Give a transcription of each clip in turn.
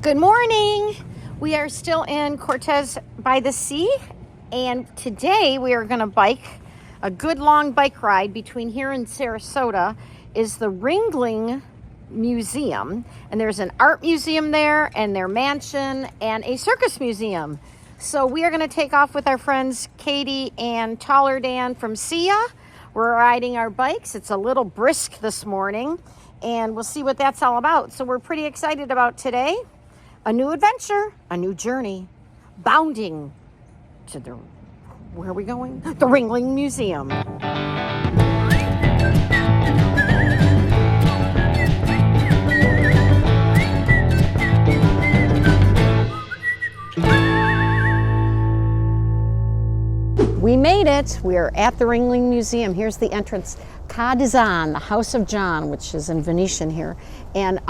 Good morning. We are still in Cortez by the Sea, and today we are going to bike a good long bike ride between here and Sarasota. Is the Ringling Museum, and there's an art museum there and their mansion and a circus museum. So we are going to take off with our friends Katy and Taller Dan from SIA. We're riding our bikes. It's a little brisk this morning, and we'll see what that's all about. So we're pretty excited about today. A new adventure, a new journey, bounding to the, where are we going? The Ringling Museum. We made it. We are at the Ringling Museum. Here's the entrance. Katy, the House of John, which is in Venetian here. And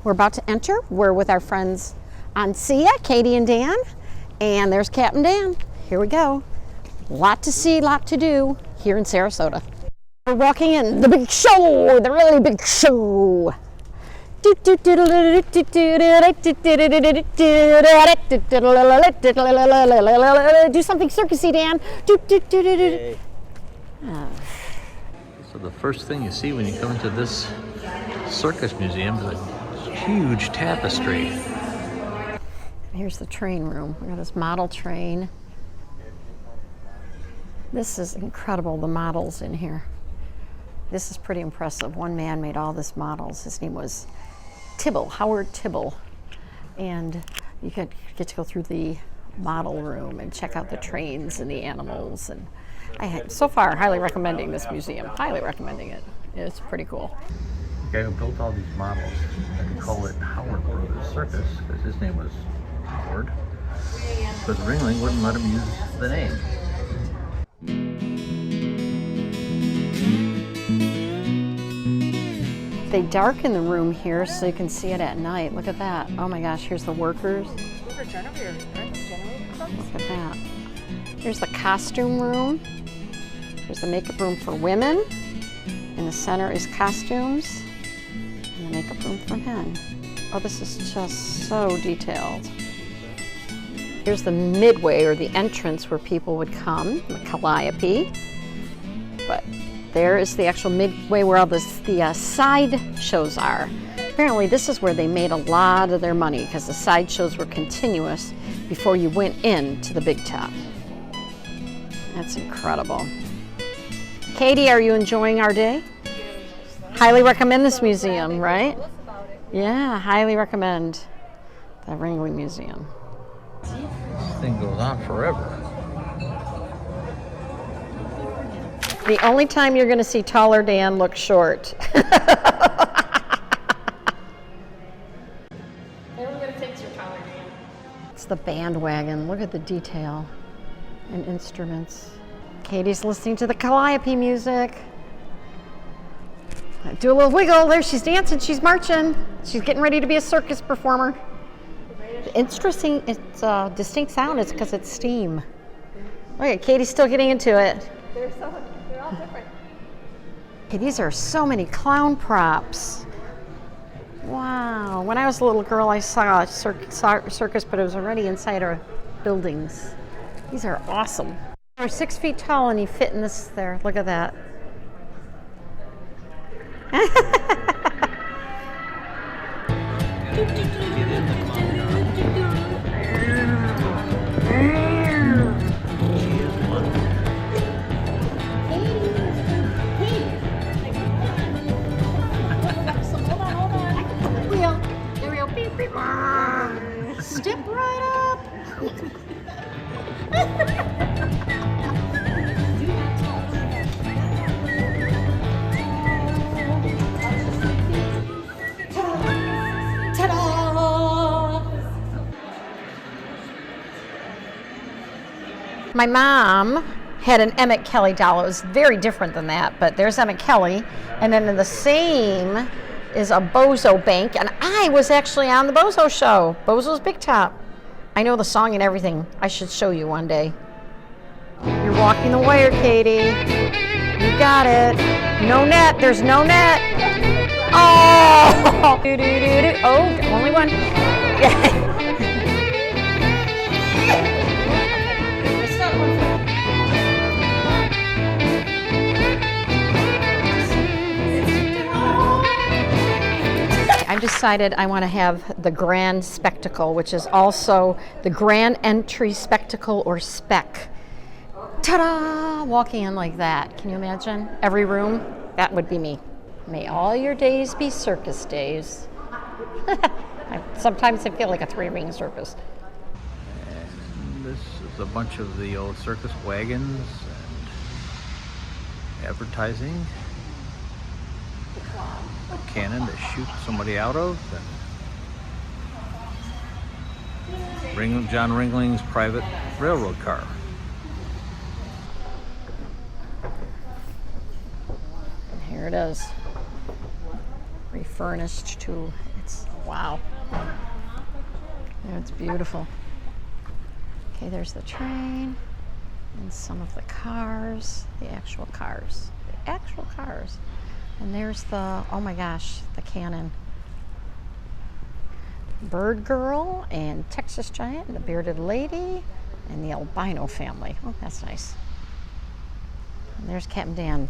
we're about to enter. We're with our friends on SIA, Katy and Dan. And there's Captain Dan. Here we go. Lot to see, lot to do here in Sarasota. We're walking in the big show, the really big show. Do something circusy, Dan. So the first thing you see when you come into this circus museum is a huge tapestry. Here's the train room. We got this model train. This is incredible, the models in here. This is pretty impressive. One man made all these models. His name was Howard Tibble. And you get to go through the model room and check out the trains and the animals. And so far, highly recommending this museum. Highly recommending it. It's pretty cool. The guy who built all these models, I could call it Howard Brothers Circus, because his name was Howard. But Ringling wouldn't let him use the name. They darken the room here so you can see it at night. Look at that. Oh my gosh, here's the workers. Look at that. Here's the costume room. Here's the makeup room for women. In the center is costumes. And the makeup room for men. Oh, this is just so detailed. Here's the midway, or the entrance, where people would come, the calliope. But there is the actual midway where all the side shows are. Apparently this is where they made a lot of their money, because the side shows were continuous before you went into the big top. That's incredible. Katy, are you enjoying our day? Highly recommend this museum, right? Yeah, highly recommend the Ringling Museum. This thing goes on forever. The only time you're going to see Taller Dan look short. It's the bandwagon. Look at the detail and instruments. Katy's listening to the calliope music. Do a little wiggle. There, she's dancing. She's marching. She's getting ready to be a circus performer. Interesting. It's a distinct sound. It's because it's steam. Look at Katy's still getting into it. They're all different. Okay, these are so many clown props. Wow. When I was a little girl, I saw a circus, but it was already inside our buildings. These are awesome. They're 6 feet tall, and you fit in this there. Look at that. Step right up. Ta-da! My mom had an Emmett Kelly doll. It was very different than that, but there's Emmett Kelly. And then in the same is a Bozo Bank, and I was actually on the Bozo show, Bozo's Big Top. I know the song and everything. I should show you one day. You're walking the wire, Katy. You got it. No net. There's no net. Oh! Oh, only one. I've decided I want to have the Grand Spectacle, which is also the Grand Entry Spectacle, or SPEC. Ta-da! Walking in like that. Can you imagine? Every room, that would be me. May all your days be circus days. Sometimes I feel like a three-ring circus. And this is a bunch of the old circus wagons and advertising. A cannon to shoot somebody out of. And John Ringling's private railroad car. And here it is. Refurnished to its, wow. Yeah, it's beautiful. Okay, there's the train and some of the cars, the actual cars. And there's the, oh my gosh, the cannon. Bird Girl and Texas Giant and the Bearded Lady and the Albino family. Oh, that's nice. And there's Captain Dan,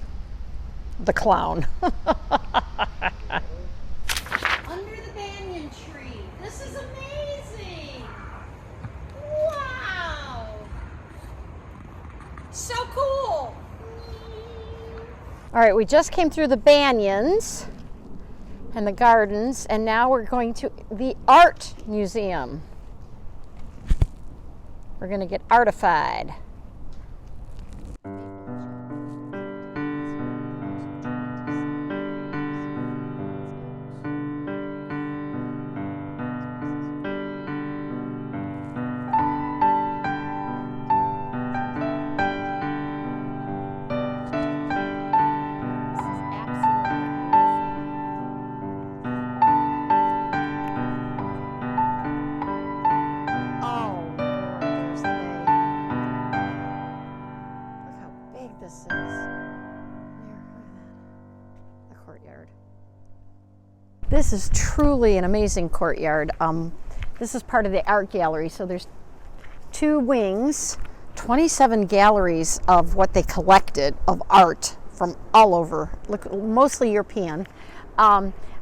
the clown. Under the banyan tree. This is amazing. Wow. So cool. All right, we just came through the banyans and the gardens, and now we're going to the Art Museum. We're going to get artified. This is truly an amazing courtyard. This is part of the art gallery, so there's two wings, 27 galleries of what they collected of art from all over, mostly European.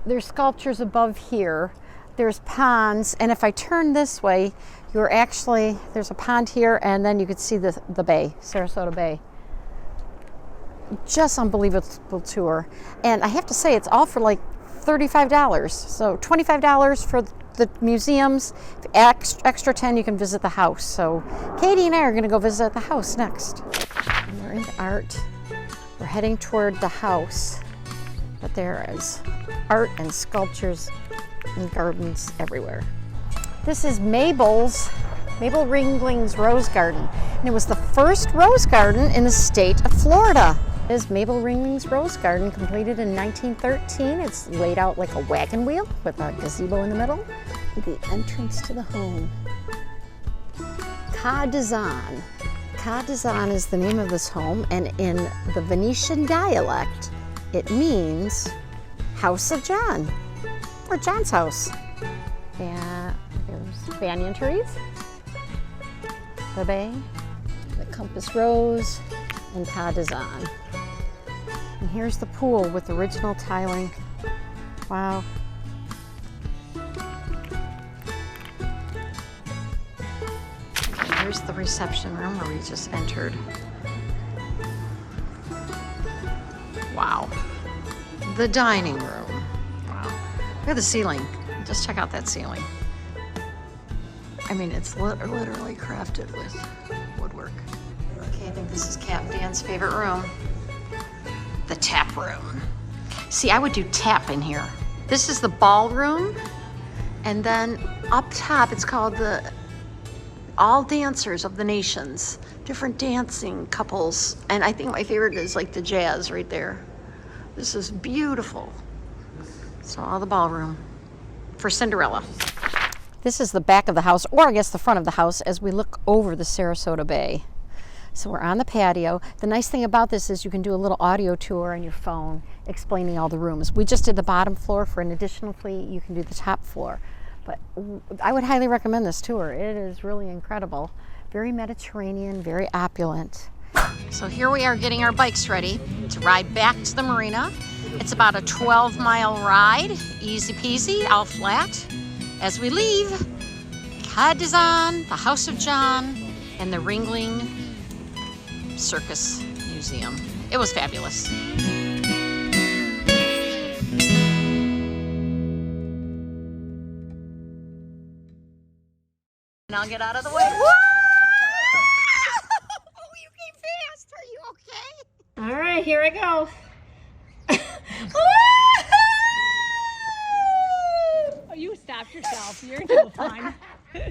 There's sculptures above here, there's ponds, and if I turn this way, there's a pond here, and then you could see the bay, Sarasota Bay. Just unbelievable tour. And I have to say, it's all for like $35. So $25 for the museums, extra 10 you can visit the house. So Katie and I are going to go visit the house next. And we're in art. We're heading toward the house, but there is art and sculptures and gardens everywhere. This is Mabel Ringling's Rose Garden, and it was the first rose garden in the state of Florida. Is Mabel Ringling's Rose Garden, completed in 1913. It's laid out like a wagon wheel with a gazebo in the middle. The entrance to the home. Ca d'Azan. Ca d'Azan is the name of this home, and in the Venetian dialect, it means House of John, or John's house. And there's banyan trees, the bay, the compass rose, and Ca d'Azan. And here's the pool with original tiling. Wow. Okay, here's the reception room where we just entered. Wow. The dining room. Wow. Look at the ceiling. Just check out that ceiling. I mean, it's literally crafted with woodwork. Okay, I think this is Captain Dan's favorite room. The tap room. See, I would do tap in here. This is the ballroom, and then up top it's called the All Dancers of the Nations. Different dancing couples, and I think my favorite is like the jazz right there. This is beautiful. So all the ballroom for Cinderella. This is the back of the house, or I guess the front of the house, as we look over the Sarasota Bay. So we're on the patio. The nice thing about this is you can do a little audio tour on your phone explaining all the rooms. We just did the bottom floor. For an additional fee, you can do the top floor. But I would highly recommend this tour. It is really incredible. Very Mediterranean, very opulent. So here we are getting our bikes ready to ride back to the marina. It's about a 12-mile ride, easy peasy, all flat. As we leave, Kadizan, the House of John, and the Ringling Circus Museum. It was fabulous. And I'll get out of the way. Woo! Oh, you came fast. Are you okay? All right, here I go. Oh, you stopped yourself. You're no fun.